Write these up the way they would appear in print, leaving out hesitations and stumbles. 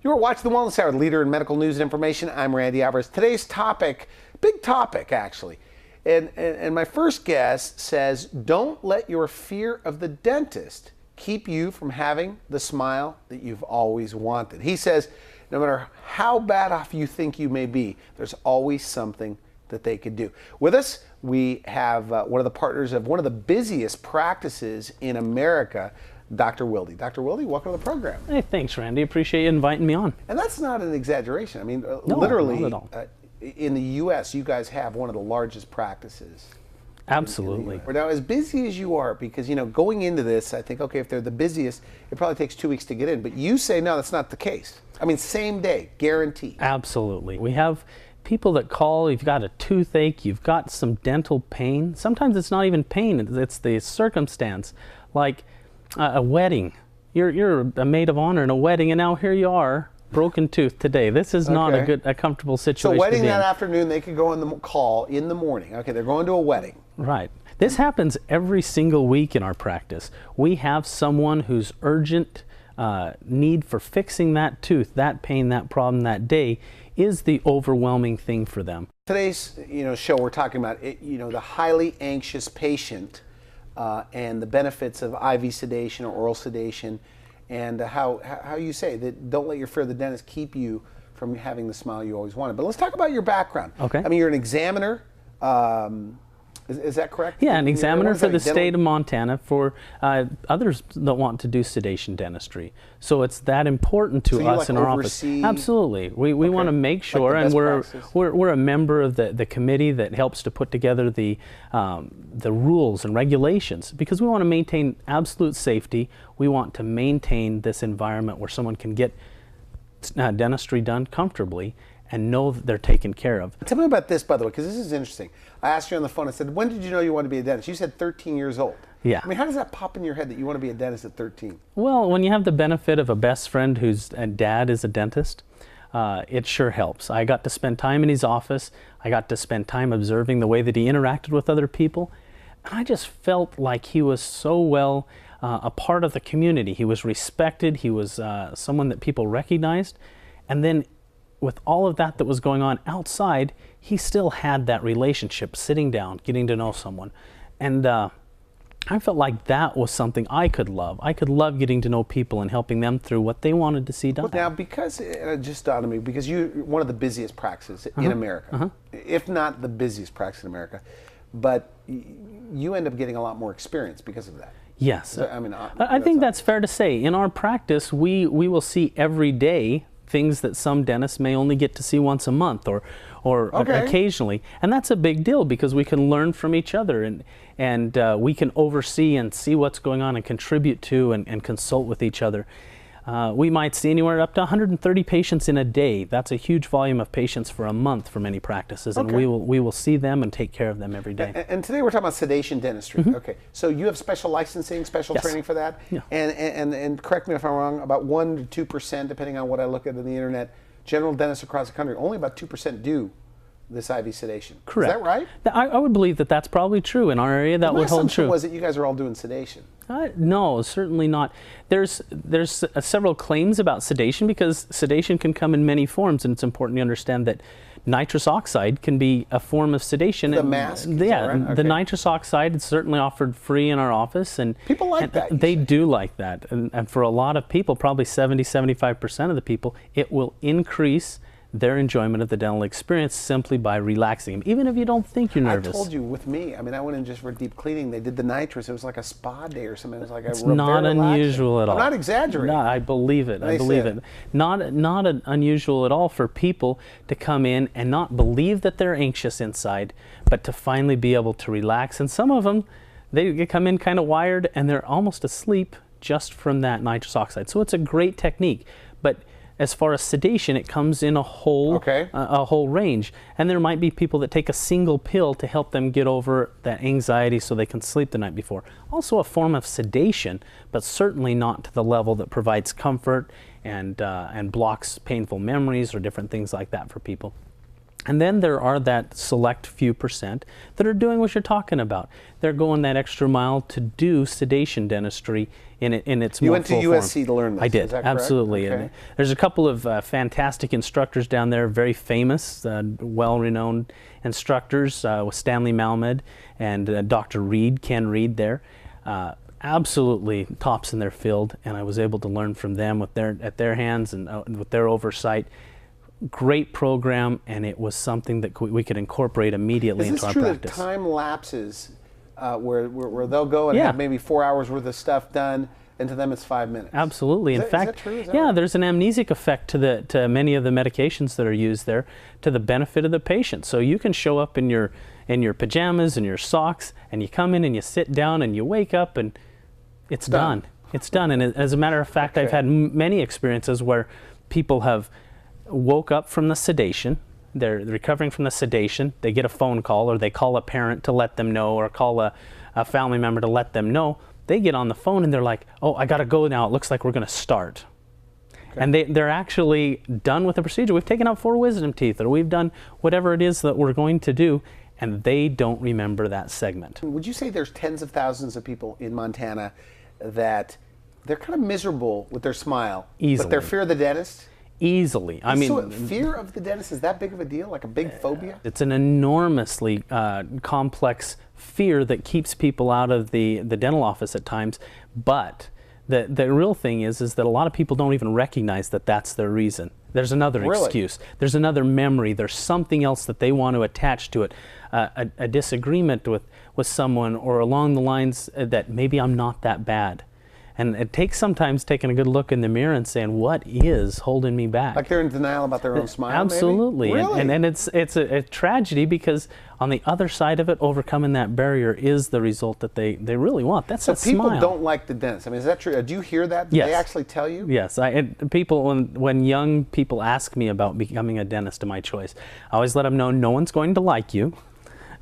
You're watching The Wellness Hour, leader in medical news and information. I'm Randy Alvarez. Today's topic, big topic actually. And my first guest says, don't let your fear of the dentist keep you from having the smile that you've always wanted. He says, no matter how bad off you think you may be, there's always something that they could do. With us, we have one of the partners of one of the busiest practices in America, Dr. Wilde. Dr. Wilde, welcome to the program. Hey, thanks, Randy. Appreciate you inviting me on. And that's not an exaggeration. I mean, No, literally, not at all. In the U.S., you guys have one of the largest practices. Absolutely. Now, as busy as you are, because, you know, going into this, I think, okay, if they're the busiest, it probably takes 2 weeks to get in. But you say, no, that's not the case. I mean, same day, guaranteed. Absolutely. We have people that call, you've got a toothache, you've got some dental pain. Sometimes it's not even pain, it's the circumstance. Like a wedding. You're a maid of honor in a wedding, and now here you are, broken tooth today. This is not a comfortable situation. So wedding to be that in. afternoon, they could go on the call in the morning. Okay, they're going to a wedding. Right. This happens every single week in our practice. We have someone whose urgent need for fixing that tooth, that pain, that problem that day is the overwhelming thing for them. Today's show, we're talking about the highly anxious patient and the benefits of IV sedation or oral sedation, and how you say that don't let your fear of the dentist keep you from having the smile you always wanted. But let's talk about your background. Okay. I mean, you're an examiner. Is that correct? Yeah, an examiner for the state of Montana for others that want to do sedation dentistry. So it's that important to us in our office. Absolutely. We want to make sure, and we're a member of the committee that helps to put together the rules and regulations, because we want to maintain absolute safety. We want to maintain this environment where someone can get dentistry done comfortably and know that they're taken care of. Tell me about this, by the way, because this is interesting. I asked you on the phone, I said, when did you know you wanted to be a dentist? You said 13 years old. Yeah. I mean, how does that pop in your head that you want to be a dentist at 13? Well, when you have the benefit of a best friend whose dad is a dentist, it sure helps. I got to spend time in his office. I got to spend time observing the way that he interacted with other people. And I just felt like he was so well a part of the community. He was respected. He was someone that people recognized. And then with all of that was going on outside, he still had that relationship, sitting down, getting to know someone. And I felt like that was something I could love. I could love getting to know people and helping them through what they wanted to see done. Now, because it just dawned on me, because you're one of the busiest practices in America, if not the busiest practice in America, but you end up getting a lot more experience because of that. Yes. So, I mean, I think that's fair to say. In our practice, we will see every day things that some dentists may only get to see once a month or occasionally. And that's a big deal, because we can learn from each other, and we can oversee and see what's going on and contribute to and consult with each other. We might see anywhere up to 130 patients in a day. That's a huge volume of patients for a month for many practices, and we will see them and take care of them every day. And today we're talking about sedation dentistry. Okay, so you have special licensing, special training for that, and correct me if I'm wrong, about 1% to 2%, depending on what I look at on the internet, general dentists across the country, only about 2% do this IV sedation. Correct. Is that right? I would believe that that's probably true in our area. That would hold true. My assumption was that you guys are all doing sedation. No, certainly not. There's several claims about sedation, because sedation can come in many forms, and it's important to understand that nitrous oxide can be a form of sedation. The mask. Yeah, right? Okay. The nitrous oxide is certainly offered free in our office, and people like that. They do like that, and for a lot of people, probably 70–75% of the people, it will increase their enjoyment of the dental experience simply by relaxing them, even if you don't think you're nervous. I told you, with me, I mean, I went in just for deep cleaning. They did the nitrous. It was like a spa day or something. It was like it's not unusual at all. I'm not exaggerating. No, I believe it. I believe it. Not unusual at all for people to come in and not believe that they're anxious inside, but to finally be able to relax. And some of them, they come in kind of wired, and they're almost asleep just from that nitrous oxide. So it's a great technique. But as far as sedation, it comes in a whole range, and there might be people that take a single pill to help them get over that anxiety so they can sleep the night before. Also a form of sedation, but certainly not to the level that provides comfort and blocks painful memories or different things like that for people. And then there are that select few percent that are doing what you're talking about. They're going that extra mile to do sedation dentistry in its You more went to full USC form. to learn this. I did, is that correct? absolutely. Okay. And there's a couple of fantastic instructors down there, very famous, well-renowned instructors with Stanley Malmed and Dr. Reed, Ken Reed there. Absolutely tops in their field, and I was able to learn from them at their hands and with their oversight. Great program, and it was something that we could incorporate immediately into our practice. Is this true that time lapses where they'll go and have maybe 4 hours worth of stuff done, and to them it's 5 minutes? Absolutely. In fact, is that true? Is that yeah, right? there's an amnesic effect to many of the medications that are used there, to the benefit of the patient. So you can show up in your pajamas and your socks, and you come in and you sit down and you wake up and it's done. It's done. And as a matter of fact, I've had many experiences where people have woke up from the sedation, they're recovering from the sedation, they get a phone call or they call a parent to let them know or call a family member to let them know. They get on the phone and they're like, oh, I gotta go now, it looks like we're gonna start. Okay. And they're actually done with the procedure. We've taken out 4 wisdom teeth, or we've done whatever it is that we're going to do, and they don't remember that segment. Would you say there's tens of thousands of people in Montana that they're kind of miserable with their smile, Easily. but they're fear of the dentist? Easily. I mean, so fear of the dentist, is that big of a deal, like a big phobia? It's an enormously complex fear that keeps people out of the dental office at times, but the real thing is that a lot of people don't even recognize that that's their reason. There's another excuse. There's another memory. There's something else that they want to attach to it. A disagreement with someone, or along the lines that maybe I'm not that bad. And it takes sometimes taking a good look in the mirror and saying, what is holding me back? Like they're in denial about their own smile, Absolutely. maybe? Really? And it's a tragedy, because on the other side of it, overcoming that barrier is the result that they really want. That's a smile. So people don't like the dentist. I mean, is that true? Do you hear that? Do Yes. they actually tell you? Yes. When young people ask me about becoming a dentist of my choice, I always let them know no one's going to like you.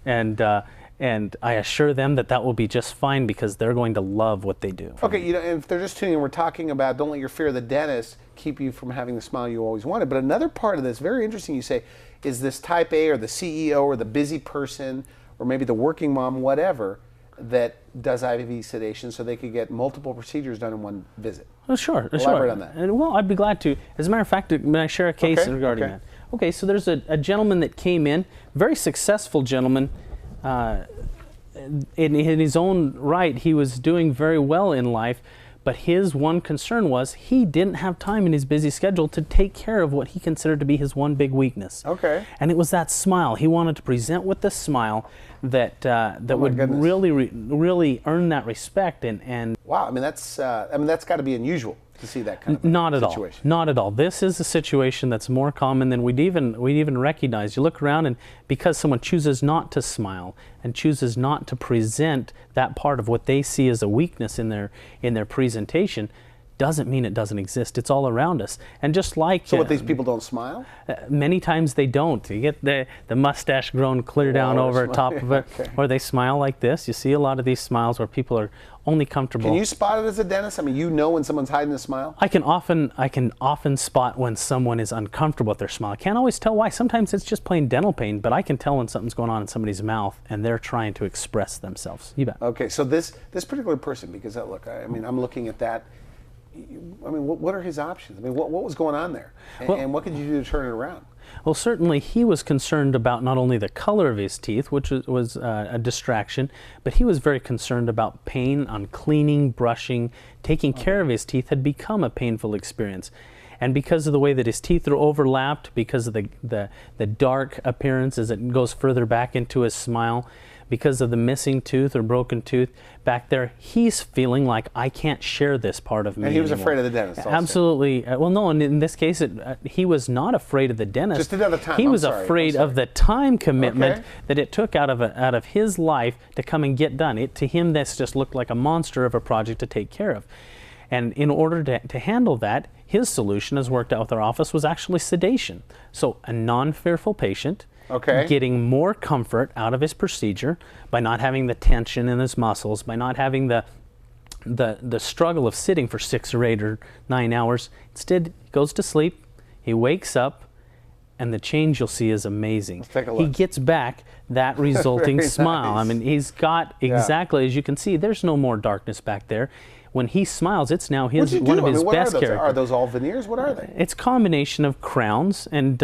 And I assure them that will be just fine, because they're going to love what they do. Okay, and if they're just tuning in, we're talking about don't let your fear of the dentist keep you from having the smile you always wanted. But another part of this, very interesting, you say, is this type A or the CEO or the busy person or maybe the working mom, whatever, that does IV sedation so they could get multiple procedures done in one visit. Oh, sure. Elaborate on that. Well, I'd be glad to. As a matter of fact, may I share a case regarding that? Okay, so there's a gentleman that came in, very successful gentleman. In his own right, he was doing very well in life, but his one concern was he didn't have time in his busy schedule to take care of what he considered to be his one big weakness. Okay. And it was that smile. He wanted to present with the smile that would really earn that respect. And wow, I mean that's got to be unusual to see that kind of situation. Not at all. This is a situation that's more common than we'd even recognize. You look around, and because someone chooses not to smile and chooses not to present that part of what they see as a weakness in their presentation, doesn't mean it doesn't exist. It's all around us. And just like so, what, these people don't smile? Many times they don't. You get the mustache grown clear down over top of it, or they smile like this. You see a lot of these smiles where people are only comfortable. Can you spot it as a dentist? I mean, you know when someone's hiding a smile? I can often spot when someone is uncomfortable with their smile. I can't always tell why. Sometimes it's just plain dental pain, but I can tell when something's going on in somebody's mouth and they're trying to express themselves. You bet. Okay, so this particular person, because look, I mean, I'm looking at that. I mean, what are his options? I mean, what was going on there? And what could you do to turn it around? Well, certainly he was concerned about not only the color of his teeth, which was a distraction, but he was very concerned about pain on cleaning, brushing, taking care of his teeth had become a painful experience. And because of the way that his teeth are overlapped, because of the dark appearance as it goes further back into his smile, because of the missing tooth or broken tooth back there, he's feeling like, I can't share this part of me And he was anymore. afraid of the dentist also. Absolutely. Well, no, and in this case, he was not afraid of the dentist. Just another time. He was afraid of the time commitment that it took out of his life to come and get done. To him, this just looked like a monster of a project to take care of. And in order to handle that, his solution, as worked out with our office, was actually sedation. So a non-fearful patient, getting more comfort out of his procedure by not having the tension in his muscles, by not having the struggle of sitting for 6 or 8 or 9 hours. Instead, he goes to sleep, he wakes up, and the change you'll see is amazing. Let's take a He look. gets back that resulting Very smile. nice. I mean, he's got exactly, as you can see, there's no more darkness back there. When he smiles, it's now What'd you one do? of his what best are those? characters. Are those all veneers? What are they? It's a combination of crowns and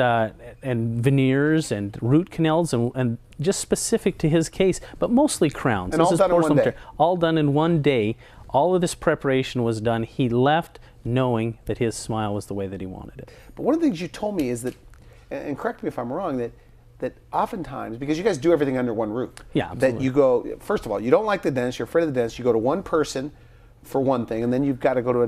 veneers and root canals and just specific to his case, but mostly crowns. And all done in one porcelain day? material. All done in one day. All of this preparation was done. He left knowing that his smile was the way that he wanted it. But one of the things you told me is that, and correct me if I'm wrong, that oftentimes, because you guys do everything under one roof, Yeah, that absolutely. you go, first of all, you don't like the dentist, you're afraid of the dentist, you go to one person for one thing, and then you've got to go to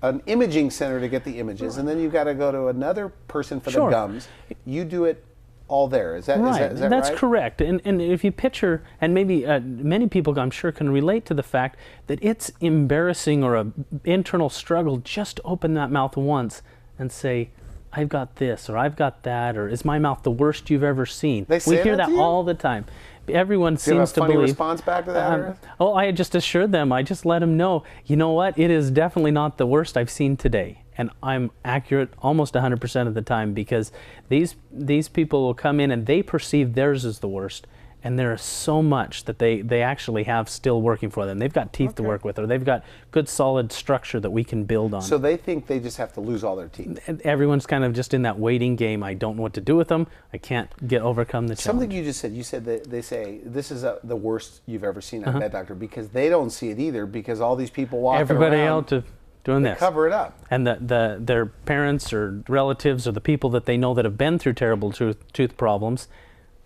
an imaging center to get the images, and then you've got to go to another person for the Sure. gums. You do it all there. Is that Right, is that that's right? correct. And if you picture, and maybe many people I'm sure can relate to the fact that it's embarrassing or an internal struggle just to open that mouth once and say, I've got this, or I've got that, or is my mouth the worst you've ever seen? They say we hear that that to you? all the time. Everyone Do you have seems a to funny believe. response back to that? Or? Oh, I just assured them. I just let them know. You know what? It is definitely not the worst I've seen today, and I'm accurate almost 100% of the time because these people will come in and they perceive theirs as the worst, and there is so much that they actually have still working for them. They've got teeth to work with, or they've got good solid structure that we can build on. So they think they just have to lose all their teeth. And everyone's kind of just in that waiting game. I don't know what to do with them. I can't overcome the challenge. Something you just said. You said that they say this is the worst you've ever seen at Med Doctor because they don't see it either because all these people walking Everybody around, else doing they this. cover it up. And their parents or relatives or the people that they know that have been through terrible tooth problems,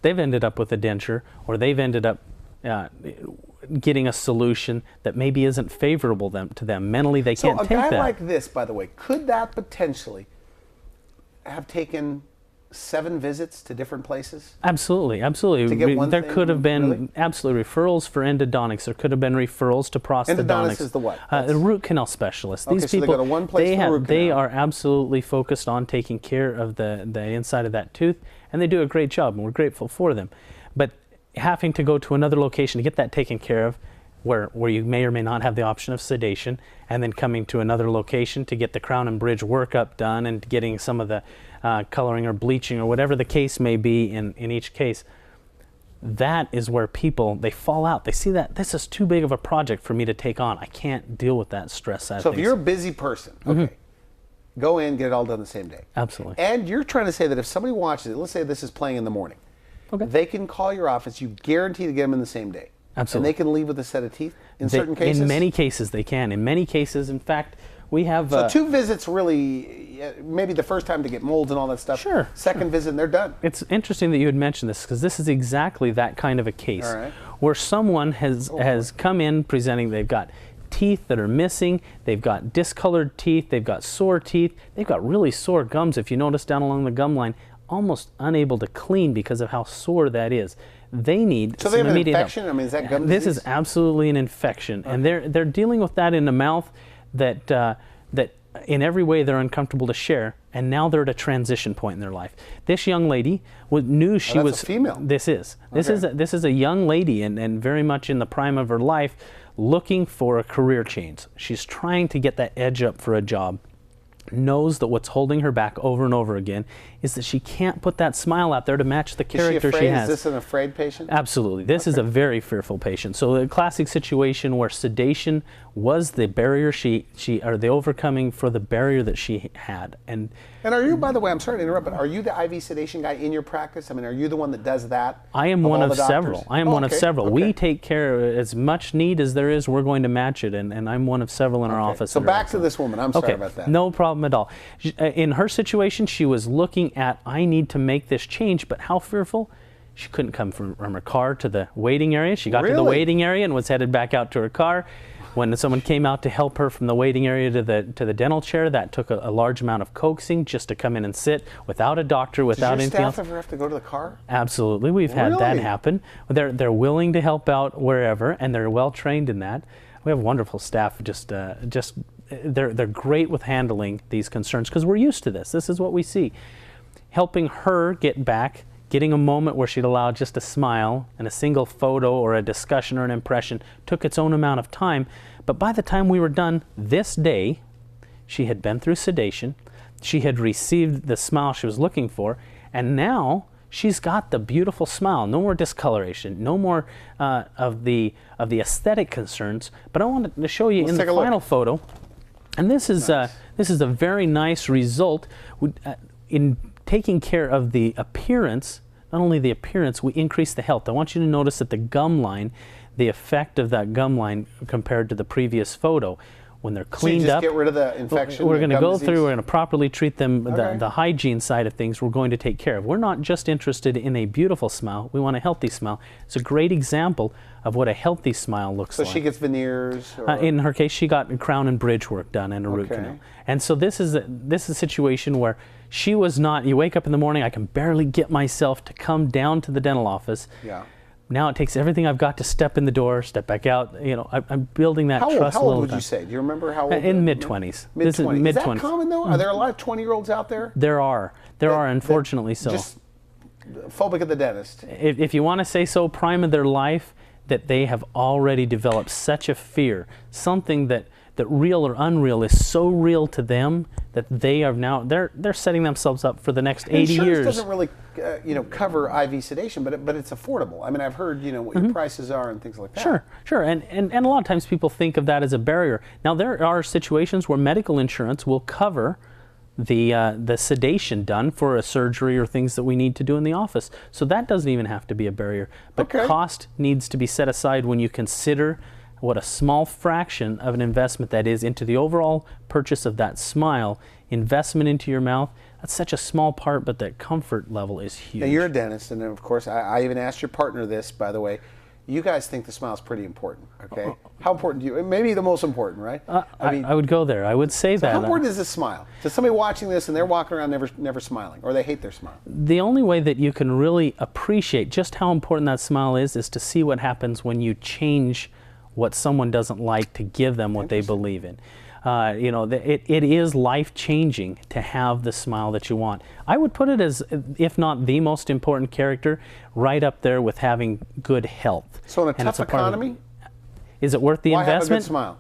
they've ended up with a denture, or they've ended up getting a solution that maybe isn't favorable to them. Mentally, they can't take that. So a guy like this, by the way, could that potentially have taken 7 visits to different places? Absolutely, absolutely. To get one there thing, could have been really? absolutely referrals for endodontics. There could have been referrals to prosthodontics. Endodontist is the what? The root canal specialist. Okay, These so they people, go to one place for root they canal. are absolutely focused on taking care of the inside of that tooth, and they do a great job, and we're grateful for them. But having to go to another location to get that taken care of, where you may or may not have the option of sedation, and then coming to another location to get the crown and bridge workup done and getting some of the coloring or bleaching or whatever the case may be in each case, that is where people, they fall out. They see that this is too big of a project for me to take on. I can't deal with that stress side of So if things. you're a busy person, okay, go in, get it all done the same day. Absolutely. And you're trying to say that if somebody watches it, let's say this is playing in the morning, Okay. they can call your office, you guarantee to get them in the same day. Absolutely. And they can leave with a set of teeth in certain cases? In many cases, they can. In many cases, in fact, we have... So 2 visits really, maybe the first time to get molds and all that stuff. Sure, Second visit and they're done. It's interesting that you had mentioned this because this is exactly that kind of a case All right. where someone has come in presenting, they've got teeth that are missing, they've got discolored teeth, they've got sore teeth, they've got really sore gums, if you notice down along the gum line, almost unable to clean because of how sore that is. They need So they have some an immediate infection? help. I mean, is that gum This disease? is absolutely an infection, and they're dealing with that in a mouth that that in every way they're uncomfortable to share, and now they're at a transition point in their life. This young lady knew she that's was a female. This is Okay. this is a young lady and very much in the prime of her life, looking for a career change. She's trying to get that edge up for a job. Knows that what's holding her back over and over again is that she can't put that smile out there to match the Is she character afraid? she has. Is this an afraid patient? Absolutely. This is a very fearful patient. So a classic situation where sedation was the barrier or the overcoming for the barrier that she had. And And are you, by the way, I'm sorry to interrupt, but are you the IV sedation guy in your practice? I mean, are you the one that does that? I am one all of the doctors? several. I am Oh, one of okay, several. okay. We take care of as much need as there is, we're going to match it, and I'm one of several in our office. So that are back to excellent. this woman. I'm sorry about that. No problem at all. In her situation, she was looking at, I need to make this change, but how fearful? She couldn't come from her car to the waiting area. She got to the Really? waiting area and was headed back out to her car. When someone came out to help her from the waiting area to the dental chair, that took a large amount of coaxing just to come in and sit without a doctor, without Does your anything else. staff ever have to go to the car? Absolutely, we've had that Really? happen. They're willing to help out wherever, and they're well trained in that. We have wonderful staff. They're great with handling these concerns because we're used to this. This is what we see. Helping her get back, getting a moment where she'd allow just a smile and a single photo or a discussion or an impression took its own amount of time. But by the time we were done this day, she had been through sedation. She had received the smile she was looking for, And now she's got the beautiful smile, no more discoloration, no more of the aesthetic concerns. But I wanted to show you in the final photo, and this is a very nice result in taking care of the appearance. Not only the appearance, we increase the health. I want you to notice that the gum line, the effect of that gum line compared to the previous photo. When they're cleaned up, get rid of the infection. We're going to go through, we're going to properly treat them, the hygiene side of things we're going to take care of. We're not just interested in a beautiful smile, we want a healthy smile. It's a great example of what a healthy smile looks like. So she gets veneers? In her case, she got crown and bridge work done and a root canal. And so this is a situation where she was not, you wake up in the morning, I can barely get myself to come down to the dental office. Yeah. Now it takes everything I've got to step in the door, step back out. You know, I'm building that trust. How old would you say? Do you remember how old? In mid-20s. Mid-20s. Is that common though? Are there a lot of 20-year-olds out there? There are, unfortunately so. Just phobic of the dentist. If you want to say so, prime of their life, that they have already developed such a fear, something that real or unreal is so real to them that they are now, they're setting themselves up for the next 80 years. Insurance doesn't really cover IV sedation, but it's affordable. I mean, I've heard what your prices are and things like that. Sure, and a lot of times people think of that as a barrier. Now there are situations where medical insurance will cover the sedation done for a surgery or things that we need to do in the office. So that doesn't even have to be a barrier. But cost needs to be set aside when you consider what a small fraction of an investment that is into the overall purchase of that smile, investment into your mouth. That's such a small part, but that comfort level is huge. Now you're a dentist, and of course, I even asked your partner this, by the way. You guys think the smile is pretty important, okay? How important do you? Maybe the most important, right? I would go there. I would say that. How important is the smile? To somebody watching this and they're walking around never smiling, or they hate their smile? The only way that you can really appreciate just how important that smile is to see what happens when you change what someone doesn't like to give them what they believe in. It is life-changing to have the smile that you want. I would put it as, if not the most important character, right up there with having good health. So in a tough economy? Is it worth the investment? Why have a good smile?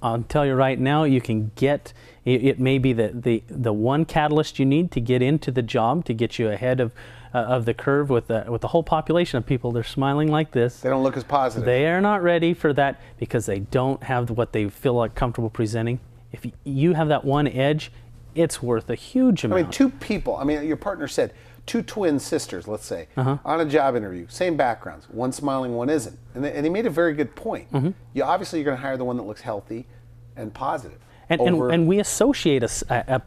I'll tell you right now, you can get, it may be the one catalyst you need to get into the job, to get you ahead of the curve with the whole population of people. They're smiling like this. They don't look as positive. They are not ready for that because they don't have what they feel like comfortable presenting. If you have that one edge, it's worth a huge amount. I mean, two people, your partner said, two twin sisters, let's say, on a job interview, same backgrounds, one smiling, one isn't. And he made a very good point. Obviously, you're going to hire the one that looks healthy and positive. And we associate a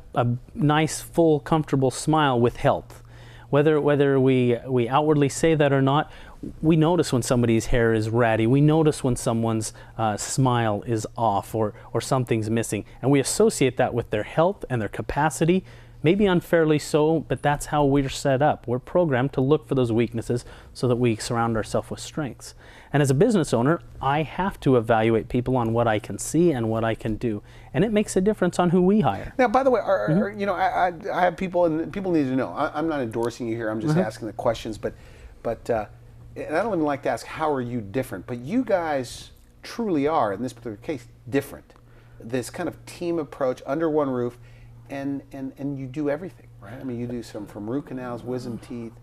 nice, full, comfortable smile with health. Whether we outwardly say that or not, we notice when somebody's hair is ratty. We notice when someone's smile is off or something's missing. And we associate that with their health and their capacity. Maybe unfairly so, but that's how we're set up. We're programmed to look for those weaknesses so that we surround ourselves with strengths. And as a business owner, I have to evaluate people on what I can see and what I can do. And it makes a difference on who we hire. Now, by the way, I have people, and people need to know. I'm not endorsing you here. I'm just asking the questions. But and I don't even like to ask, how are you different? But you guys truly are, in this particular case, different. This kind of team approach under one roof. And you do everything, right? I mean, you do some from root canals, wisdom teeth.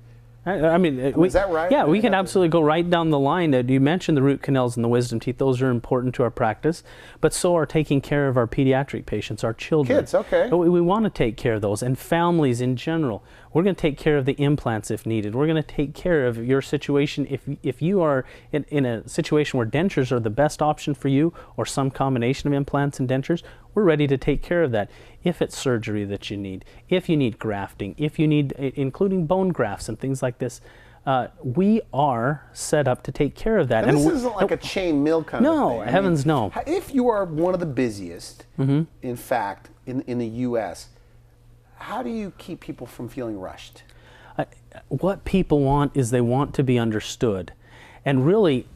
Is that right? Yeah, we can absolutely go right down the line. You mentioned the root canals and the wisdom teeth. Those are important to our practice, but so are taking care of our pediatric patients, our children. Kids, okay. We want to take care of those, and families in general. We're going to take care of the implants if needed. We're going to take care of your situation. If you are in a situation where dentures are the best option for you, or some combination of implants and dentures, we're ready to take care of that. If it's surgery that you need, if you need grafting, if you need, including bone grafts and things like this, we are set up to take care of that. And this isn't like a chain mill kind of thing. No, heavens no. If you are one of the busiest, in fact, in the U.S., how do you keep people from feeling rushed? What people want is they want to be understood. And really,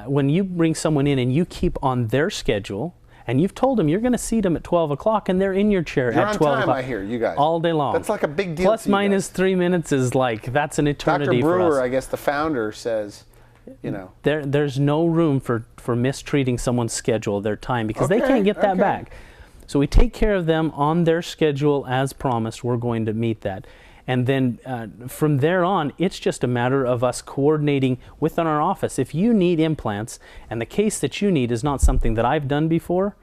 when you bring someone in and you keep on their schedule, and you've told them you're going to see them at 12 o'clock, and they're in your chair at 12 o'clock. I hear you guys. All day long. That's like a big deal. Plus minus 3 minutes is like, that's an eternity for us. Dr. Brewer, I guess the founder, says, there's no room for mistreating someone's schedule, their time, because they can't get that back. So we take care of them on their schedule as promised. We're going to meet that. And then from there on, it's just a matter of us coordinating within our office. If you need implants and the case that you need is not something that I've done before,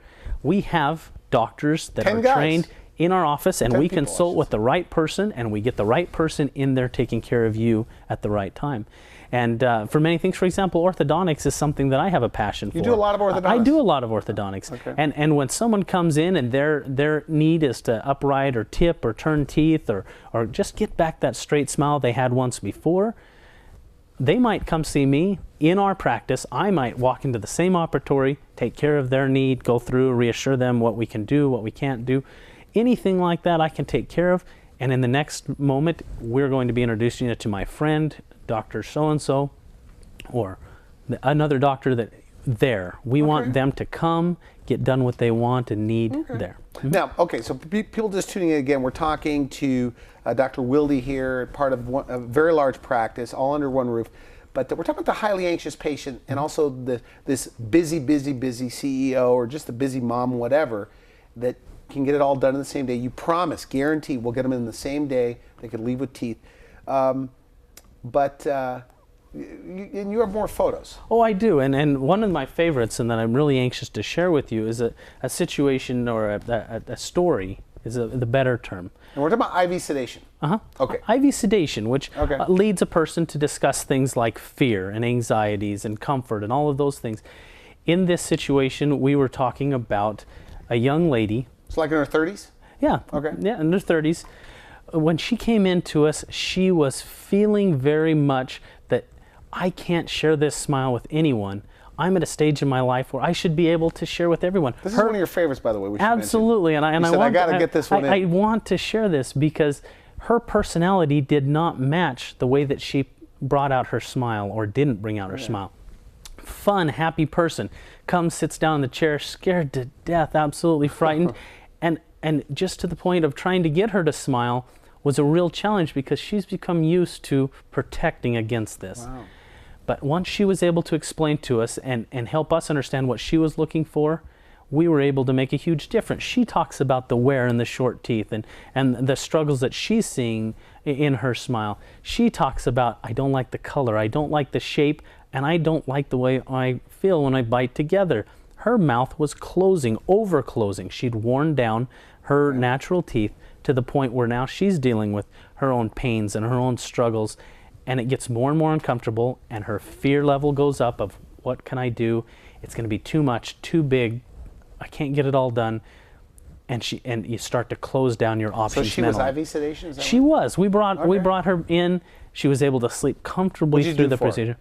we have doctors that are trained in our office, and we consult with the right person, and we get the right person in there taking care of you at the right time. And for many things, for example, orthodontics is something that I have a passion for. You do a lot of orthodontics? I do a lot of orthodontics. Okay. And when someone comes in and their need is to upright or tip or turn teeth or just get back that straight smile they had once before, they might come see me in our practice. I might walk into the same operatory, take care of their need, go through, reassure them what we can do, what we can't do. Anything like that I can take care of. And in the next moment, we're going to be introducing you to my friend, Dr. So-and-so, or another doctor that there. We want them to come, get done what they want and need there. Now, so people just tuning in again, we're talking to Dr. Wilde here, part of a very large practice, all under one roof. But we're talking about the highly anxious patient and also this busy CEO or just a busy mom, whatever, that can get it all done in the same day. You promise, guarantee, we'll get them in the same day. They could leave with teeth. And you have more photos. Oh, I do. And one of my favorites, and that I'm really anxious to share with you, is a situation or a story, is the better term. And we're talking about IV sedation. Okay. IV sedation, which leads a person to discuss things like fear and anxieties and comfort and all of those things. In this situation, we were talking about a young lady. It's like in her 30s? Yeah. Okay. Yeah, in her 30s. When she came in to us, she was feeling very much that I can't share this smile with anyone. I'm at a stage in my life where I should be able to share with everyone. This is one of your favorites, by the way. Absolutely, and I got to get this one in. I want to share this because her personality did not match the way that she brought out her smile or didn't bring out her smile. Fun, happy person, comes, sits down in the chair, scared to death, absolutely frightened, and just to the point of trying to get her to smile was a real challenge because she's become used to protecting against this. Wow. But once she was able to explain to us and help us understand what she was looking for, we were able to make a huge difference. She talks about the wear and the short teeth and the struggles that she's seeing in her smile. She talks about, I don't like the color, I don't like the shape, and I don't like the way I feel when I bite together. Her mouth was closing, over-closing. She'd worn down her natural teeth to the point where now she's dealing with her own pains and her own struggles, and it gets more and more uncomfortable, and her fear level goes up of what can I do? It's going to be too much, too big. I can't get it all done. And you start to close down your options. So she was IV sedation? She was. We brought her in. She was able to sleep comfortably through the procedure.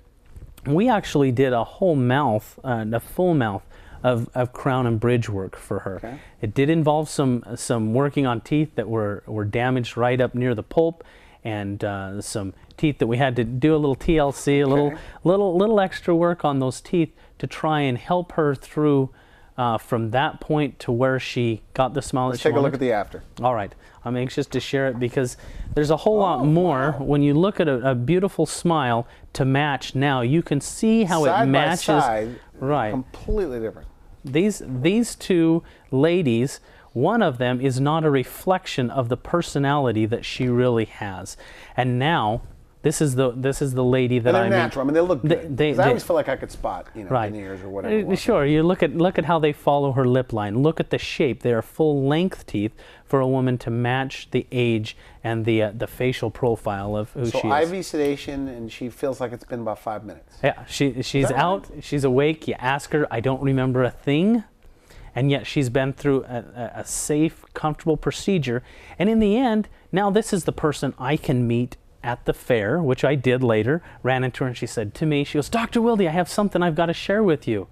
We actually did a whole mouth, a full mouth of crown and bridge work for her. Okay. It did involve some working on teeth that were damaged right up near the pulp, and some teeth that we had to do a little TLC, a little extra work on those teeth to try and help her through from that point to where she got the smile that she wanted. Let's take a look at the after. All right. I'm anxious to share it because there's a whole lot more. When you look at a beautiful smile to match now, you can see how it matches. Side by side, right. Completely different. These two ladies, one of them is not a reflection of the personality that she really has. And now this is the lady that they're natural. I mean, they look good. I always feel like I could spot, veneers or whatever. Sure. You look at how they follow her lip line. Look at the shape. They are full length teeth for a woman to match the age and the facial profile of who she is. So IV sedation, and she feels like it's been about 5 minutes. Yeah. She's out. Right? She's awake. You ask her, I don't remember a thing. And yet she's been through a safe, comfortable procedure. And in the end, now this is the person I can meet at the fair, which I did later, ran into her and she said to me, she goes, Dr. Wilde, I have something I've got to share with you.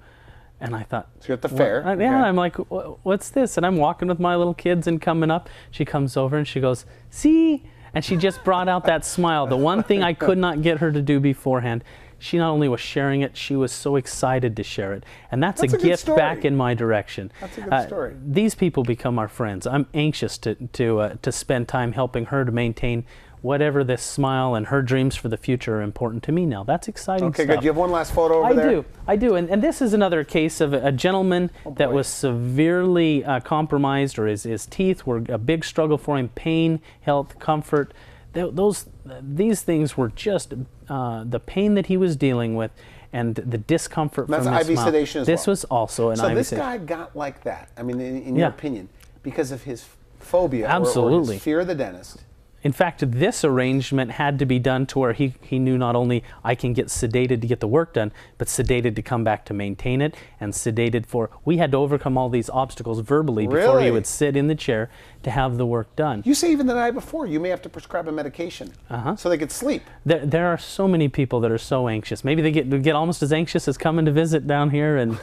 And I thought, so you're at the fair? Yeah, okay. I'm like, what's this? And I'm walking with my little kids and coming up. She comes over and she goes, see? And she just brought out that smile, the one thing I could not get her to do beforehand. She not only was sharing it, she was so excited to share it. And that's a gift back in my direction. That's a good story. These people become our friends. I'm anxious to spend time helping her to maintain whatever this smile and her dreams for the future are important to me now. That's exciting Okay, stuff. good. You have one last photo over there? I do. And this is another case of a gentleman that was severely compromised, or his teeth were a big struggle for him, pain, health, comfort. These things were just the pain that he was dealing with and the discomfort from his That's IV sedation as well. This was also an IV sedation. So this guy got like that, I mean, in your Yeah. opinion, because of his phobia or Absolutely. his fear of the dentist. In fact, this arrangement had to be done to where he knew not only I can get sedated to get the work done, but sedated to come back to maintain it, and sedated for, we had to overcome all these obstacles verbally before he would sit in the chair to have the work done. You say even the night before, you may have to prescribe a medication so they could sleep. There are so many people that are so anxious. Maybe they get almost as anxious as coming to visit down here and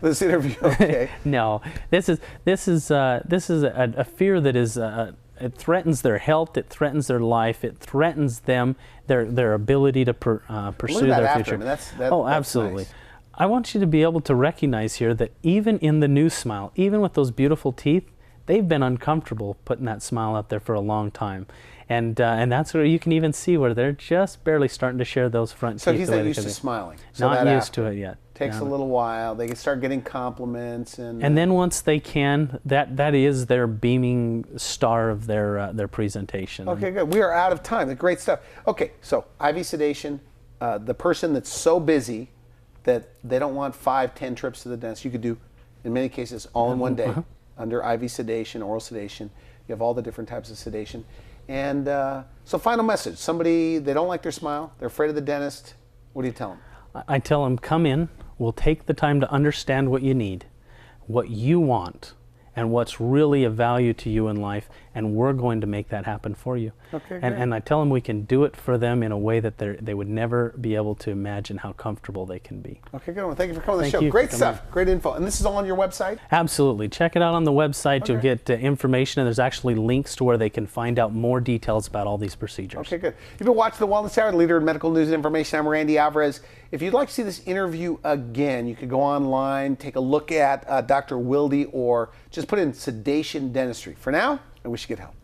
This interview, okay. No, this is a fear that is it threatens their health, it threatens their life, it threatens them, their ability to pursue their future. Absolutely. Nice. I want you to be able to recognize here that even in the new smile, even with those beautiful teeth, they've been uncomfortable putting that smile out there for a long time. And that's where you can even see where they're just barely starting to share those front teeth. So he's not used to smiling. So not used to it yet. Takes a little while. They can start getting compliments, and then once they can, that is their beaming star of their presentation. Okay, good. We are out of time. Great stuff. Okay, so IV sedation. The person that's so busy that they don't want 5-10 trips to the dentist, you could do, in many cases, all in one day under IV sedation, oral sedation. You have all the different types of sedation. And so, final message: somebody, they don't like their smile, they're afraid of the dentist. What do you tell them? I tell them, come in. We'll take the time to understand what you need, what you want, and what's really of value to you in life, and we're going to make that happen for you. Okay, and I tell them we can do it for them in a way that they would never be able to imagine how comfortable they can be. Okay, good. Well, thank you for coming on the show. Great stuff. Great info. And this is all on your website? Absolutely. Check it out on the website. You'll get information, and there's actually links to where they can find out more details about all these procedures. Okay, good. You've been watching The Wellness Hour, leader in medical news and information. I'm Randy Alvarez. If you'd like to see this interview again, you could go online, take a look at Dr. Wilde, or just put in Sedation Dentistry. For now, I wish you good health.